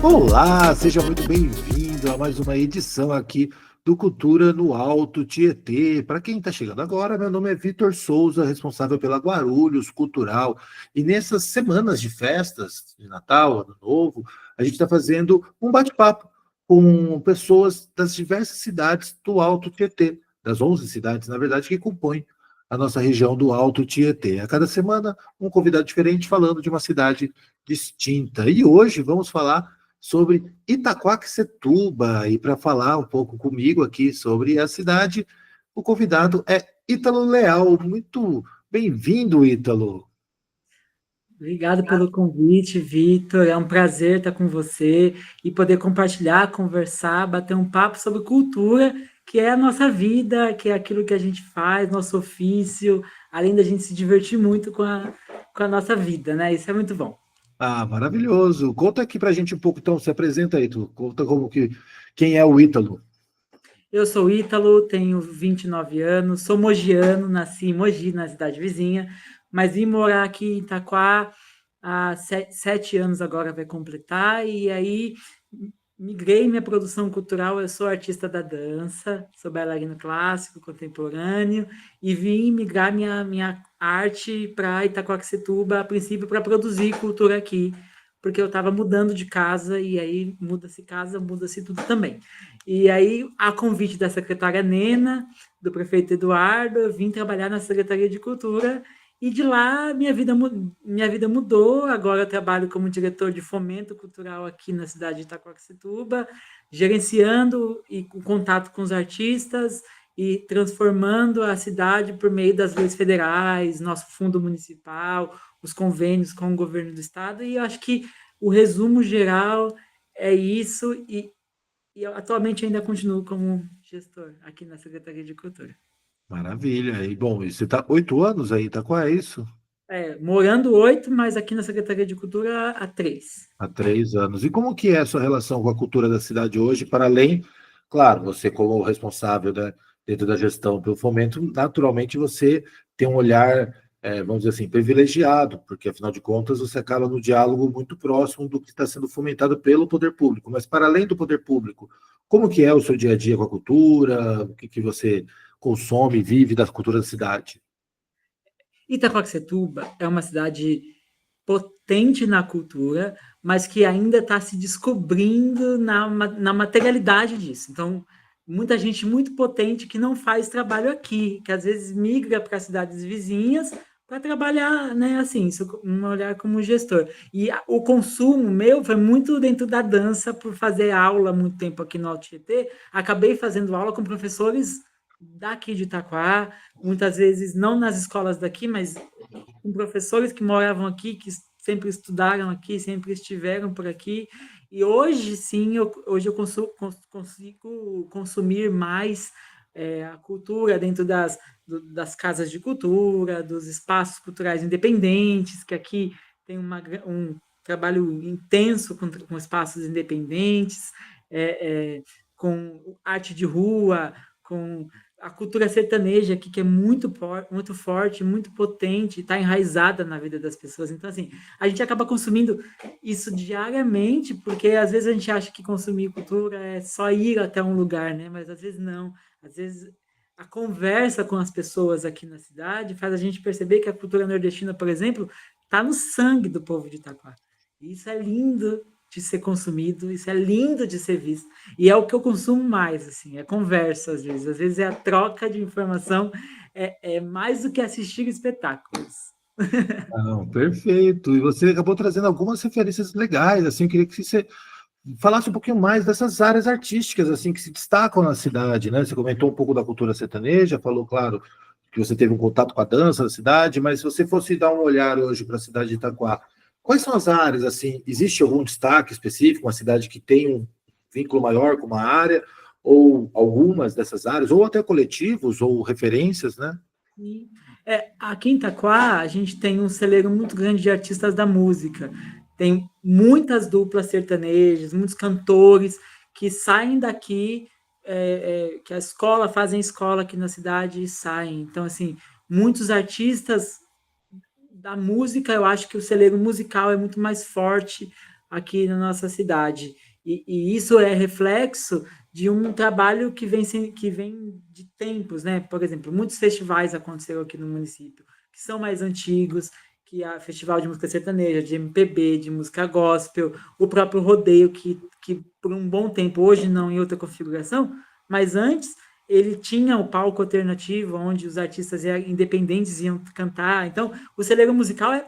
Olá, seja muito bem-vindo a mais uma edição aqui do Cultura no Alto Tietê. Para quem está chegando agora, meu nome é Vitor Souza, responsável pela Guarulhos Cultural. E nessas semanas de festas de Natal, Ano Novo, a gente está fazendo um bate-papo com pessoas das diversas cidades do Alto Tietê, das 11 cidades, na verdade, que compõem a nossa região do Alto Tietê. A cada semana, um convidado diferente falando de uma cidade distinta. E hoje vamos falar sobre Itaquaquecetuba. E para falar um pouco comigo aqui sobre a cidade, o convidado é Ítalo Leal. Muito bem-vindo, Ítalo. Obrigado pelo convite, Vitor. É um prazer estar com você e poder compartilhar, conversar, bater um papo sobre cultura, que é a nossa vida, que é aquilo que a gente faz, nosso ofício, além da gente se divertir muito com a nossa vida, né? Isso é muito bom. Ah, maravilhoso. Conta aqui para a gente um pouco, então, se apresenta aí, Ítalo. Conta quem é o Ítalo. Eu sou Ítalo, tenho 29 anos, sou mogiano, nasci em Mogi, na cidade vizinha, mas vim morar aqui em Itaquá há 7 anos agora vai completar, e aí migrei minha produção cultural, eu sou artista da dança, sou bailarino clássico, contemporâneo, e vim migrar minha arte para Itaquaquecetuba, a princípio para produzir cultura aqui, porque eu estava mudando de casa, e aí muda-se casa, muda-se tudo também. E aí, a convite da secretária Nena, do prefeito Eduardo, eu vim trabalhar na Secretaria de Cultura, e de lá minha vida mudou. Agora eu trabalho como diretor de fomento cultural aqui na cidade de Itaquaquecetuba, gerenciando e com contato com os artistas e transformando a cidade por meio das leis federais, nosso fundo municipal, os convênios com o governo do estado. E eu acho que o resumo geral é isso, e eu atualmente ainda continuo como gestor aqui na Secretaria de Cultura. Maravilha. E, bom, e você está 8 anos aí, Itaquá, é isso? Morando 8, mas aqui na Secretaria de Cultura há 3. Há 3 anos. E como que é a sua relação com a cultura da cidade hoje, para além, claro, você como responsável, né, dentro da gestão pelo fomento, naturalmente você tem um olhar, vamos dizer assim, privilegiado, porque afinal de contas você acaba no diálogo muito próximo do que está sendo fomentado pelo poder público. Mas para além do poder público, como que é o seu dia a dia com a cultura? O que você consome, vive da cultura da cidade? Itaquaquecetuba é uma cidade potente na cultura, mas que ainda está se descobrindo na materialidade disso. Então, muita gente muito potente que não faz trabalho aqui, que às vezes migra para cidades vizinhas para trabalhar, né, assim, isso um olhar como gestor. E o consumo meu foi muito dentro da dança, por fazer aula há muito tempo aqui no Alto Tietê, acabei fazendo aula com professores daqui de Itaquá, muitas vezes não nas escolas daqui, mas com professores que moravam aqui, que sempre estudaram aqui, sempre estiveram por aqui. E hoje, sim, hoje eu consigo consumir mais a cultura dentro das casas de cultura, dos espaços culturais independentes, que aqui tem um trabalho intenso com espaços independentes, com arte de rua, com a cultura sertaneja aqui, que é muito forte, muito potente, está enraizada na vida das pessoas. Então, assim, a gente acaba consumindo isso diariamente, porque às vezes a gente acha que consumir cultura é só ir até um lugar, né? Mas às vezes não. Às vezes a conversa com as pessoas aqui na cidade faz a gente perceber que a cultura nordestina, por exemplo, está no sangue do povo de Itaquá. E isso é lindo de ser consumido, isso é lindo de ser visto. E é o que eu consumo mais, assim, é conversa às vezes é a troca de informação, é mais do que assistir espetáculos. Não, perfeito. E você acabou trazendo algumas referências legais, assim, eu queria que você falasse um pouquinho mais dessas áreas artísticas, assim, que se destacam na cidade, né? Você comentou um pouco da cultura sertaneja, falou, claro, que você teve um contato com a dança da cidade, mas se você fosse dar um olhar hoje para a cidade de Itaquá, quais são as áreas, assim, existe algum destaque específico, uma cidade que tem um vínculo maior com uma área, ou algumas dessas áreas, ou até coletivos, ou referências, né? E, aqui em Itaquá, a gente tem um celeiro muito grande de artistas da música. Tem muitas duplas sertanejas, muitos cantores que saem daqui, que a escola, fazem escola aqui na cidade e saem. Então, assim, muitos artistas da música, eu acho que o celeiro musical é muito mais forte aqui na nossa cidade. E isso é reflexo de um trabalho que vem de tempos, né? Por exemplo, muitos festivais aconteceram aqui no município, que são mais antigos, que é Festival de Música Sertaneja, de MPB, de música gospel, o próprio rodeio, que por um bom tempo, hoje não em outra configuração, mas antes ele tinha o palco alternativo, onde os artistas independentes iam cantar. Então, o celeiro musical é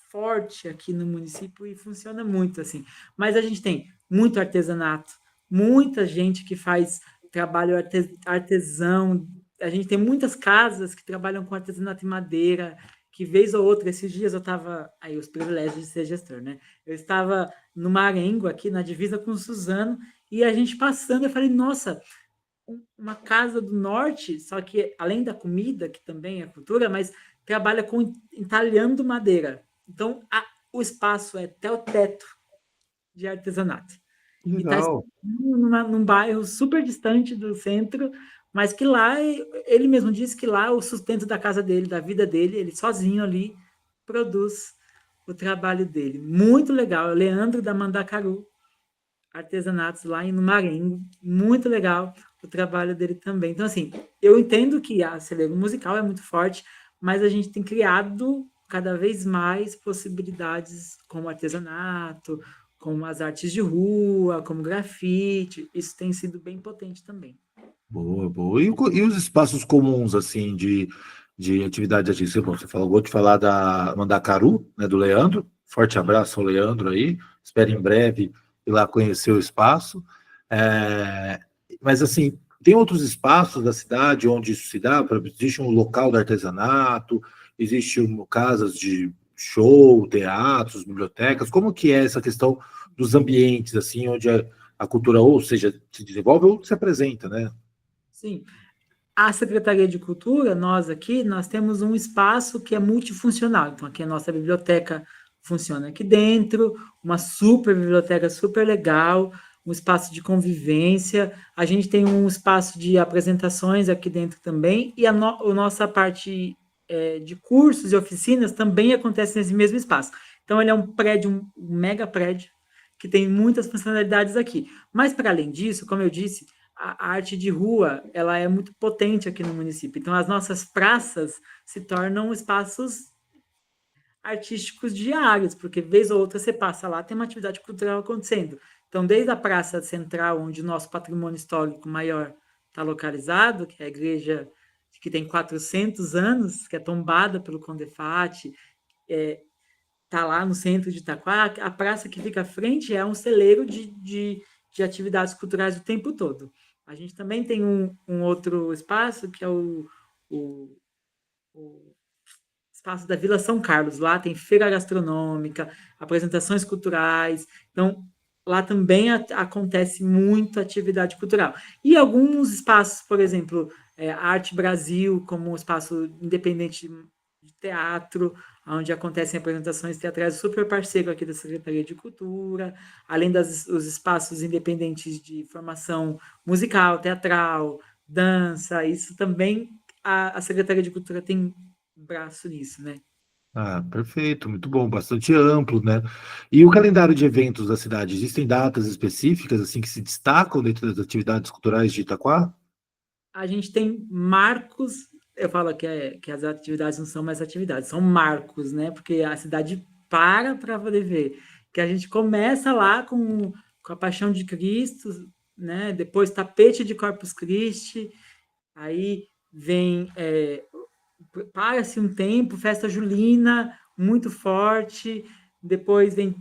forte aqui no município e funciona muito assim. Mas a gente tem muito artesanato, muita gente que faz trabalho artesão. A gente tem muitas casas que trabalham com artesanato em madeira, que vez ou outra, esses dias eu estava, aí os privilégios de ser gestor, né? Eu estava no Marengo, aqui na divisa com o Suzano, e a gente passando, eu falei, nossa, uma casa do norte, só que além da comida, que também é cultura, mas trabalha com entalhando madeira. Então, o espaço é até o teto de artesanato. E está Legal. num bairro super distante do centro, mas que lá, ele mesmo disse que lá o sustento da casa dele, da vida dele, ele sozinho ali produz o trabalho dele. Muito legal. É o Leandro da Mandacaru, artesanatos lá em Marengo, muito legal o trabalho dele também. Então, assim, eu entendo que a celeiro musical é muito forte, mas a gente tem criado cada vez mais possibilidades como artesanato, como as artes de rua, como grafite. Isso tem sido bem potente também. Boa, boa. E os espaços comuns, assim, de atividade artística? Bom, você falou, vou te falar da Mandacaru, né, do Leandro. Forte abraço ao Leandro aí. Espero em breve ir lá conhecer o espaço. É, mas, assim, tem outros espaços da cidade onde isso se dá? Existe um local de artesanato, existe casas de show, teatros, bibliotecas. Como que é essa questão dos ambientes, assim, onde a cultura, ou seja, se desenvolve ou se apresenta, né? Sim, a Secretaria de Cultura, nós aqui, nós temos um espaço que é multifuncional. Então, aqui a nossa biblioteca funciona aqui dentro, uma super biblioteca super legal, um espaço de convivência. A gente tem um espaço de apresentações aqui dentro também, e a nossa parte de cursos e oficinas também acontece nesse mesmo espaço. Então, ele é um prédio, um mega prédio, que tem muitas funcionalidades aqui. Mas, para além disso, como eu disse, a arte de rua ela é muito potente aqui no município. Então, as nossas praças se tornam espaços artísticos diários, porque vez ou outra você passa lá, tem uma atividade cultural acontecendo. Então, desde a praça central, onde o nosso patrimônio histórico maior está localizado, que é a igreja que tem 400 anos, que é tombada pelo Condefate, está lá no centro de Itaquá, a praça que fica à frente é um celeiro de atividades culturais o tempo todo. A gente também tem um outro espaço, que é o, o espaço da Vila São Carlos. Lá tem feira gastronômica, apresentações culturais. Então, lá também acontece muito atividade cultural. E alguns espaços, por exemplo, a Arte Brasil, como um espaço independente de teatro, onde acontecem apresentações teatrais, super parceiro aqui da Secretaria de Cultura, além dos espaços independentes de formação musical, teatral, dança, isso também a Secretaria de Cultura tem braço nisso, né? Ah, perfeito, muito bom, bastante amplo, né? E o calendário de eventos da cidade, existem datas específicas assim que se destacam dentro das atividades culturais de Itaquá? A gente tem marcos, eu falo que as atividades não são mais atividades, são marcos, né? Porque a cidade para poder ver. Que a gente começa lá com a Paixão de Cristo, né? Depois Tapete de Corpus Christi, aí vem para-se um tempo, festa julina, muito forte, depois vem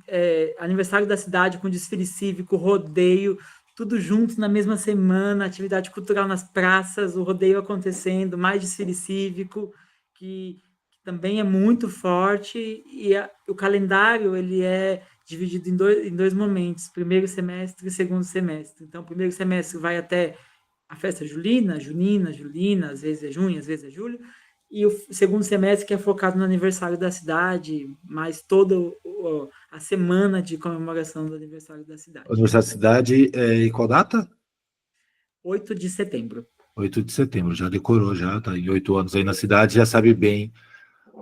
aniversário da cidade com desfile cívico, rodeio, tudo junto na mesma semana, atividade cultural nas praças, o rodeio acontecendo, mais desfile cívico, que também é muito forte, e o calendário ele é dividido em dois momentos, primeiro semestre e segundo semestre. Então, o primeiro semestre vai até a festa julina, julina, às vezes é junho, às vezes é julho, e o segundo semestre que é focado no aniversário da cidade, mais toda a semana de comemoração do aniversário da cidade. Universidade e qual data? 8 de setembro. 8 de setembro, já decorou, já tá em 8 anos aí na cidade, já sabe bem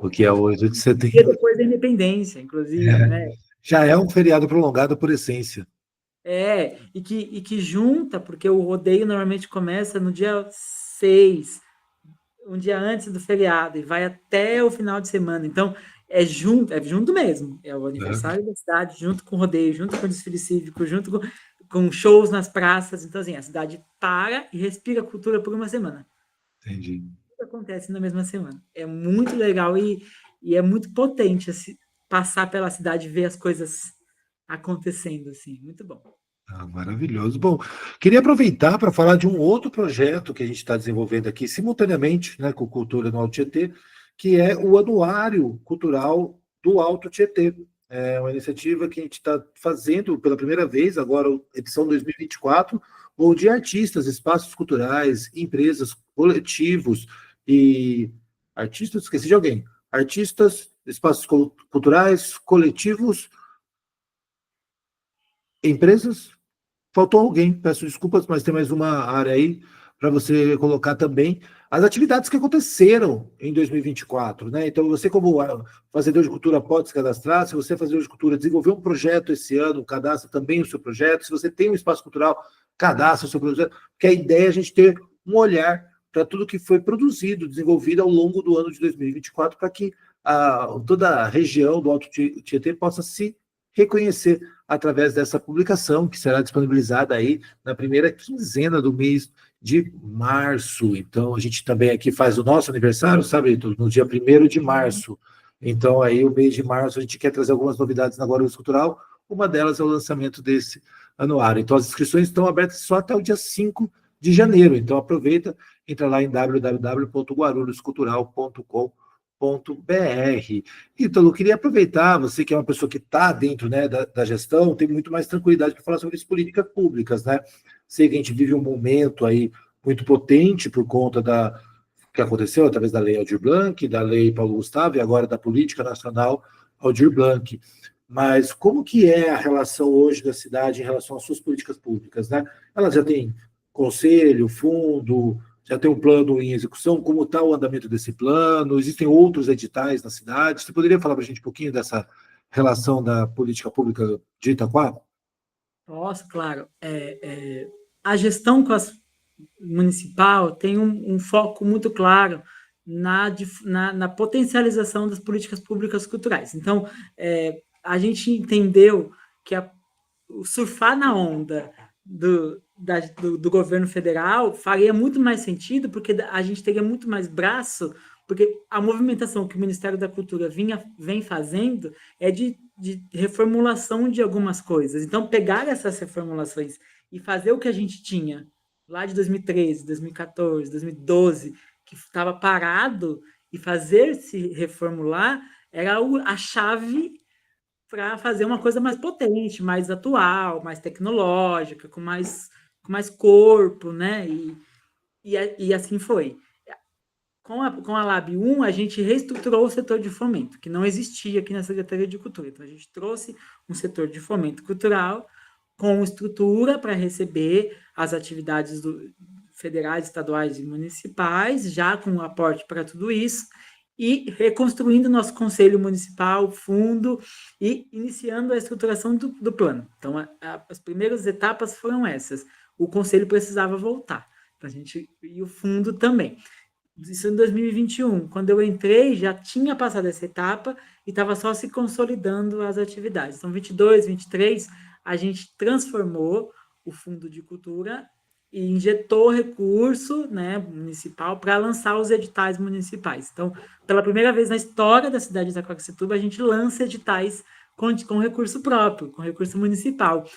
o que é o 8 de E setembro. depois da independência, inclusive, né? Já é um feriado prolongado por essência. E que junta, porque o rodeio normalmente começa no dia 6, um dia antes do feriado, e vai até o final de semana. Então, é junto mesmo. É o Né? aniversário da cidade, junto com o rodeio, junto com o desfile cívico, junto com shows nas praças. Então, assim, a cidade para e respira cultura por uma semana. Entendi. Tudo acontece na mesma semana. É muito legal e é muito potente assim, passar pela cidade e ver as coisas acontecendo, assim. Muito bom. Ah, maravilhoso. Bom, queria aproveitar para falar de um outro projeto que a gente está desenvolvendo aqui simultaneamente, né, com Cultura no Alto Tietê, que é o Anuário Cultural do Alto Tietê. É uma iniciativa que a gente está fazendo pela primeira vez, agora, edição 2024, onde artistas, espaços culturais, empresas, coletivos e artistas, esqueci de alguém, artistas, espaços culturais, coletivos, empresas. Faltou alguém, peço desculpas, mas tem mais uma área aí para você colocar também as atividades que aconteceram em 2024, né? Então, você, como fazedor de cultura, pode se cadastrar. Se você é fazedor de cultura, desenvolveu um projeto esse ano, cadastra também o seu projeto. Se você tem um espaço cultural, cadastra o seu projeto, porque a ideia é a gente ter um olhar para tudo que foi produzido, desenvolvido ao longo do ano de 2024, para que toda a região do Alto Tietê possa se reconhecer através dessa publicação, que será disponibilizada aí na primeira quinzena do mês de março. Então, a gente também aqui faz o nosso aniversário, sabe, no dia 1º de março. Então, aí, o mês de março, a gente quer trazer algumas novidades na Guarulhos Cultural. Uma delas é o lançamento desse anuário. Então, as inscrições estão abertas só até o dia 5 de janeiro. Então, aproveita, entra lá em www.guarulhoscultural.com.br. Então, eu queria aproveitar, você que é uma pessoa que está dentro, né, da gestão, tem muito mais tranquilidade para falar sobre as políticas públicas, né? Sei que a gente vive um momento aí muito potente por conta da que aconteceu através da Lei Aldir Blanc, da Lei Paulo Gustavo e agora da Política Nacional Aldir Blanc. Mas como que é a relação hoje da cidade em relação às suas políticas públicas, né? Ela já tem conselho, fundo, já tem um plano em execução? Como está o andamento desse plano? Existem outros editais na cidade? Você poderia falar para a gente um pouquinho dessa relação da política pública de Itaquá? Nossa, claro. A gestão municipal tem um foco muito claro na potencialização das políticas públicas culturais. Então, a gente entendeu que o surfar na onda do governo federal faria muito mais sentido, porque a gente teria muito mais braço, porque a movimentação que o Ministério da Cultura vem fazendo é de reformulação de algumas coisas. Então, pegar essas reformulações e fazer o que a gente tinha lá de 2013, 2014, 2012, que estava parado, e fazer se reformular era a chave para fazer uma coisa mais potente, mais atual, mais tecnológica, com mais corpo, né? E assim foi. Com a Lab 1, a gente reestruturou o setor de fomento, que não existia aqui na Secretaria de Cultura. Então, a gente trouxe um setor de fomento cultural com estrutura para receber as atividades federais, estaduais e municipais, já com aporte para tudo isso, e reconstruindo nosso conselho municipal, fundo, e iniciando a estruturação do plano. Então, as primeiras etapas foram essas. O conselho precisava voltar, e o fundo também. Isso em 2021. Quando eu entrei, já tinha passado essa etapa e estava só se consolidando as atividades. Então, 22, 23, a gente transformou o Fundo de Cultura e injetou recurso, né, municipal para lançar os editais municipais. Então, pela primeira vez na história da cidade de Itaquaquecetuba, a gente lança editais com recurso próprio, com recurso municipal,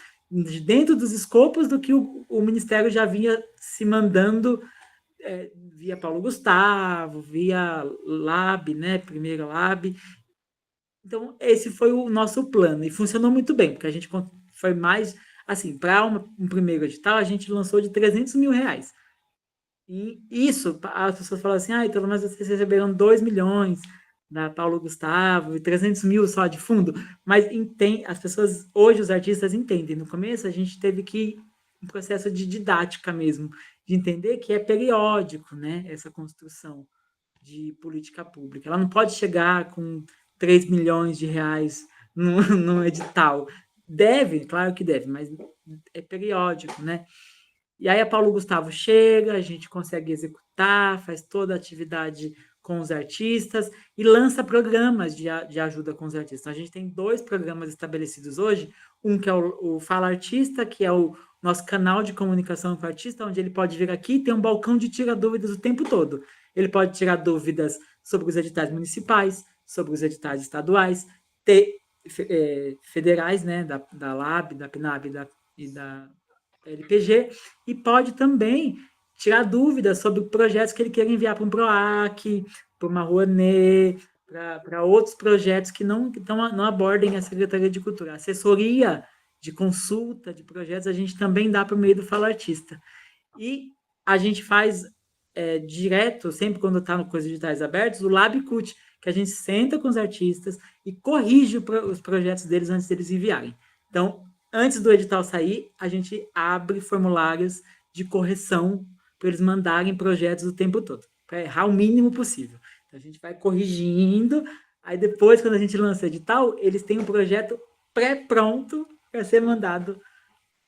dentro dos escopos do que o Ministério já vinha se mandando via Paulo Gustavo, via Lab, né, primeiro Lab, Então, esse foi o nosso plano, e funcionou muito bem, porque a gente foi mais, assim, para um primeiro edital, a gente lançou de R$ 300 mil. E isso, as pessoas falam assim, então mas vocês receberam 2 milhões da Paulo Gustavo e 300 mil só de fundo, mas as pessoas, hoje os artistas entendem, no começo a gente teve que um processo de didática mesmo, de entender que é periódico, né, essa construção de política pública. Ela não pode chegar com 3 milhões de reais num edital. Deve, claro que deve, mas é periódico, né? E aí a Paulo Gustavo chega, a gente consegue executar, faz toda a atividade com os artistas e lança programas de ajuda com os artistas. Então, a gente tem 2 programas estabelecidos hoje, um que é o Fala Artista, que é o nosso canal de comunicação com o artista, onde ele pode vir aqui e ter um balcão de tira dúvidas o tempo todo. Ele pode tirar dúvidas sobre os editais municipais, sobre os editais estaduais, federais, né, da LAB, da PNAB e da LPG, e pode também tirar dúvidas sobre projetos que ele queira enviar para um PROAC, para uma Rouanet, para outros projetos que não abordem a Secretaria de Cultura. A assessoria de consulta de projetos a gente também dá por meio do Fala Artista. E a gente faz direto, sempre quando está no Coisas Digitais Abertos, o LabCut, que a gente senta com os artistas e corrige os projetos deles antes deles enviarem. Então, antes do edital sair, a gente abre formulários de correção para eles mandarem projetos o tempo todo, para errar o mínimo possível. Então, a gente vai corrigindo, aí depois, quando a gente lança o edital, eles têm um projeto pré-pronto para ser mandado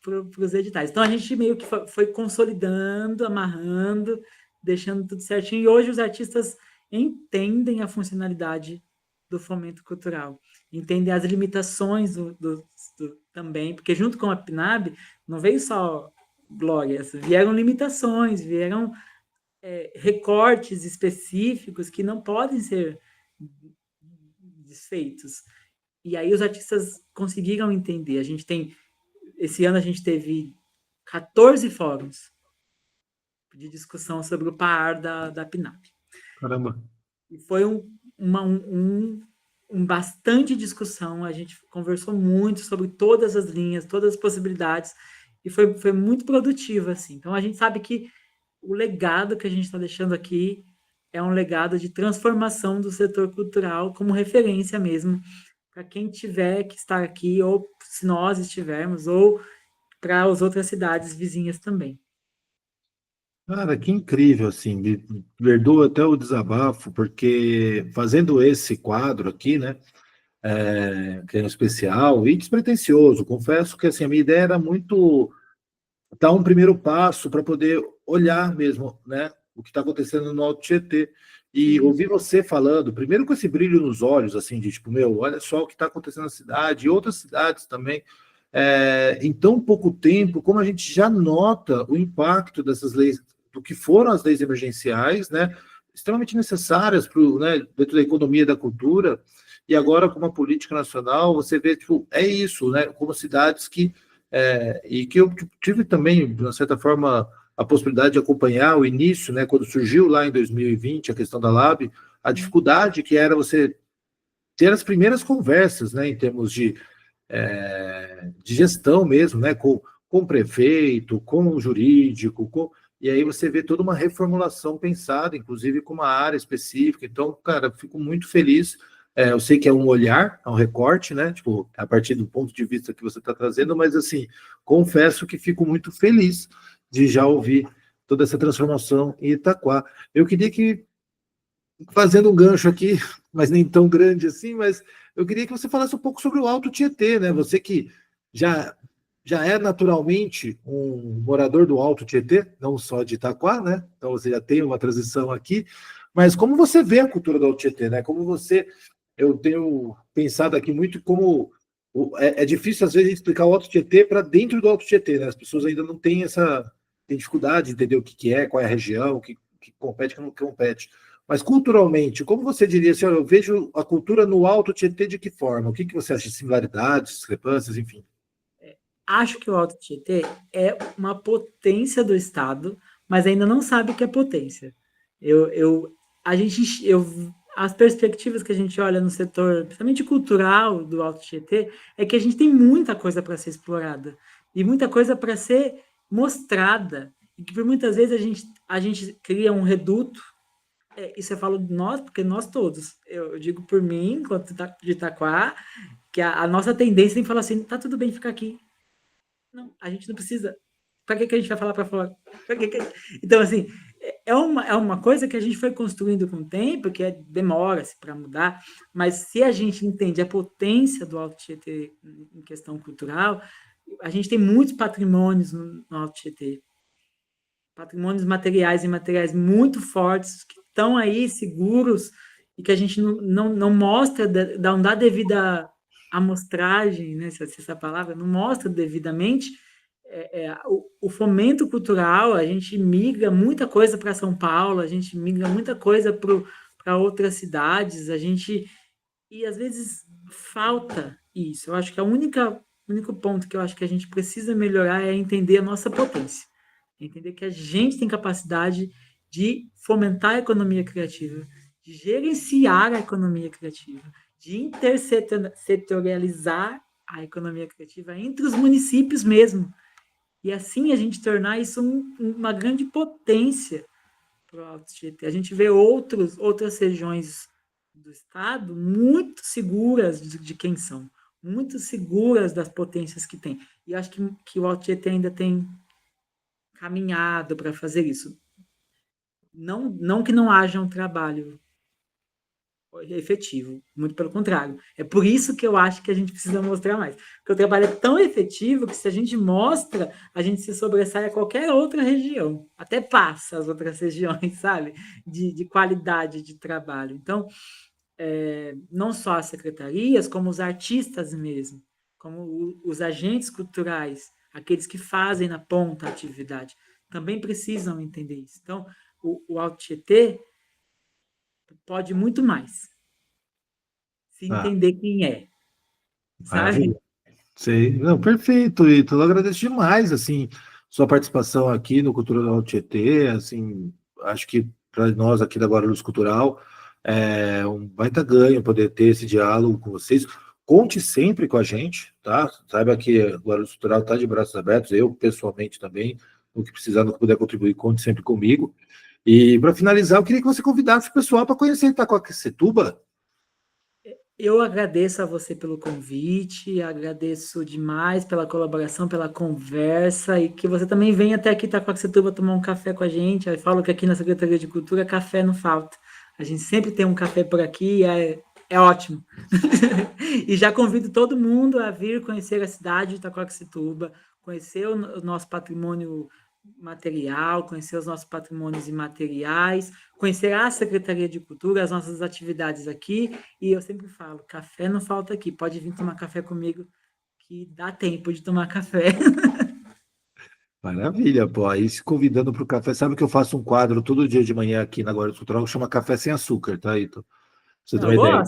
para os editais. Então, a gente meio que foi consolidando, amarrando, deixando tudo certinho, e hoje os artistas entendem a funcionalidade do fomento cultural, entendem as limitações também, porque junto com a PNAB não veio só glórias, vieram limitações, vieram recortes específicos que não podem ser desfeitos. E aí os artistas conseguiram entender. Esse ano a gente teve 14 fóruns de discussão sobre o PAR da PNAB. Caramba. E foi bastante discussão, a gente conversou muito sobre todas as linhas, todas as possibilidades, e foi muito produtivo, assim. Então, a gente sabe que o legado que a gente está deixando aqui é um legado de transformação do setor cultural como referência mesmo, para quem tiver que estar aqui, ou se nós estivermos, ou para as outras cidades vizinhas também. Cara, que incrível, assim, me perdoa até o desabafo, porque fazendo esse quadro aqui, né, que é um especial e despretensioso, confesso que, assim, a minha ideia era muito dar um primeiro passo para poder olhar mesmo, né, o que está acontecendo no Alto Tietê, e ouvir você falando, primeiro com esse brilho nos olhos, assim, de tipo, meu, olha só o que está acontecendo na cidade, e outras cidades também, em tão pouco tempo, como a gente já nota o impacto dessas leis, do que foram as leis emergenciais, né, extremamente necessárias pro, né, dentro da economia da cultura, e agora com uma política nacional, você vê, tipo, é isso, né, como cidades que e que eu tive também, de uma certa forma, a possibilidade de acompanhar o início, né, quando surgiu lá em 2020 a questão da Lab, a dificuldade que era você ter as primeiras conversas, né, em termos de gestão mesmo, né, com o prefeito, com o jurídico, e aí você vê toda uma reformulação pensada, inclusive com uma área específica. Então, cara, fico muito feliz. Eu sei que é um olhar, é um recorte, né? Tipo, a partir do ponto de vista que você está trazendo, mas assim, confesso que fico muito feliz de já ouvir toda essa transformação em Itaquá. Eu queria que, fazendo um gancho aqui, mas nem tão grande assim, mas eu queria que você falasse um pouco sobre o Alto Tietê, né? Você que já já é naturalmente um morador do Alto Tietê, não só de Itaquá, né? Então você já tem uma transição aqui, mas como você vê a cultura do Alto Tietê, né? Eu tenho pensado aqui muito como é difícil às vezes explicar o Alto Tietê para dentro do Alto Tietê, né? As pessoas ainda não têm têm dificuldade de entender o que é, qual é a região, que compete, o que não compete. Mas culturalmente, como você diria assim, olha, eu vejo a cultura no Alto Tietê de que forma? O que você acha de similaridades, discrepâncias, enfim? Acho que o Alto Tietê é uma potência do Estado, mas ainda não sabe o que é potência. Eu, eu, a gente, eu as perspectivas que a gente olha no setor, principalmente cultural do Alto Tietê, é que a gente tem muita coisa para ser explorada e muita coisa para ser mostrada. E que por muitas vezes a gente cria um reduto, isso eu falo de nós, porque nós todos, eu digo por mim, enquanto de Itaquá, que a nossa tendência é falar assim, tá tudo bem ficar aqui. Não, a gente não precisa. Para que a gente vai falar para fora? Então, assim, é uma coisa que a gente foi construindo com o tempo, que demora-se para mudar, mas se a gente entende a potência do Alto Tietê em questão cultural, a gente tem muitos patrimônios no Alto Tietê, patrimônios materiais e imateriais muito fortes, que estão aí seguros e que a gente não mostra, não dá devida amostragem, né, se essa palavra, não mostra devidamente. O fomento cultural, a gente migra muita coisa para São Paulo, a gente migra muita coisa para outras cidades, e às vezes falta isso. Eu acho que o único ponto que eu acho que a gente precisa melhorar é entender a nossa potência, entender que a gente tem capacidade de fomentar a economia criativa, de gerenciar a economia criativa, de intersetorializar a economia criativa entre os municípios mesmo, e assim a gente tornar isso uma grande potência para o Alto Tietê. A gente vê outras regiões do estado muito seguras de quem são, muito seguras das potências que tem. E acho que o Alto Tietê ainda tem caminhado para fazer isso. Não que não haja um trabalho efetivo, muito pelo contrário. É por isso que eu acho que a gente precisa mostrar mais. Porque o trabalho é tão efetivo que se a gente mostra, a gente se sobressai a qualquer outra região. Até passa as outras regiões, sabe? De qualidade de trabalho. Então, não só as secretarias, como os artistas mesmo, como os agentes culturais, aqueles que fazem na ponta a atividade, também precisam entender isso. Então, o Alto Tietê pode muito mais se entender quem é, sabe? Sei. Não, perfeito, Ítalo. Eu agradeço demais, assim, sua participação aqui no Cultura do Alto Tietê, assim, acho que para nós aqui da Guarulhos Cultural é um baita ganho poder ter esse diálogo com vocês. Conte sempre com a gente, tá? Saiba que a Guarulhos Cultural está de braços abertos, eu pessoalmente também, no que precisar, no que puder contribuir, conte sempre comigo. E para finalizar, eu queria que você convidasse o pessoal para conhecer Itaquaquecetuba. Eu agradeço a você pelo convite, agradeço demais pela colaboração, pela conversa, e que você também venha até aqui Itaquaquecetuba tomar um café com a gente. Eu falo que aqui na Secretaria de Cultura café não falta. A gente sempre tem um café por aqui, é ótimo. E já convido todo mundo a vir conhecer a cidade de Itaquaquecetuba, conhecer o nosso patrimônio material, conhecer os nossos patrimônios imateriais, conhecer a Secretaria de Cultura, as nossas atividades aqui, e eu sempre falo, café não falta aqui, pode vir tomar café comigo, que dá tempo de tomar café. Maravilha, pô. Aí se convidando para o café, sabe que eu faço um quadro todo dia de manhã aqui na Guarda Cultural que chama Café Sem Açúcar, tá, Ito? Você tem Não, uma ideia?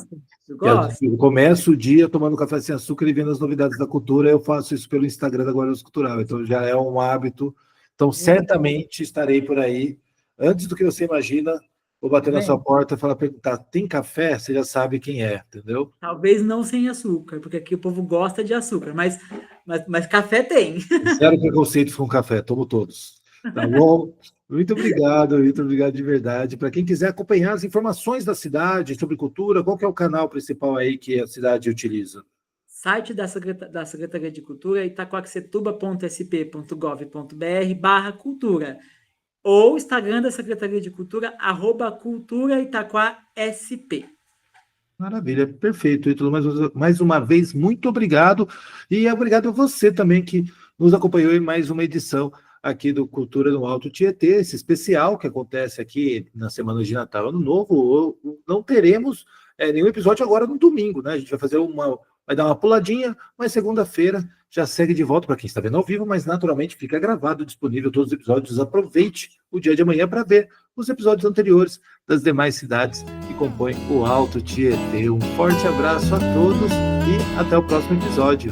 eu gosto. Eu começo o dia tomando café sem açúcar e vendo as novidades da cultura, eu faço isso pelo Instagram da Guarulhos Cultural, então já é um hábito. Então, certamente estarei por aí. Antes do que você imagina, vou bater na sua porta e perguntar: tem café? Você já sabe quem é, entendeu? Talvez não sem açúcar, porque aqui o povo gosta de açúcar, mas café tem. Zero preconceito com café, tomo todos. Tá bom? Muito obrigado, Vitor, obrigado de verdade. Para quem quiser acompanhar as informações da cidade sobre cultura, qual que é o canal principal aí que a cidade utiliza? Site da Secretaria de Cultura, itaquaquecetuba.sp.gov.br/cultura, ou Instagram da Secretaria de Cultura, @culturaitaquasp. Maravilha, perfeito, Ítalo. Mais uma vez, muito obrigado. E obrigado a você também que nos acompanhou em mais uma edição aqui do Cultura no Alto Tietê, esse especial que acontece aqui na semana de Natal, Ano Novo. Não teremos nenhum episódio agora no domingo, né? A gente vai fazer vai dar uma puladinha, mas segunda-feira já segue de volta para quem está vendo ao vivo, mas naturalmente fica gravado, disponível todos os episódios. Aproveite o dia de amanhã para ver os episódios anteriores das demais cidades que compõem o Alto Tietê. Um forte abraço a todos e até o próximo episódio.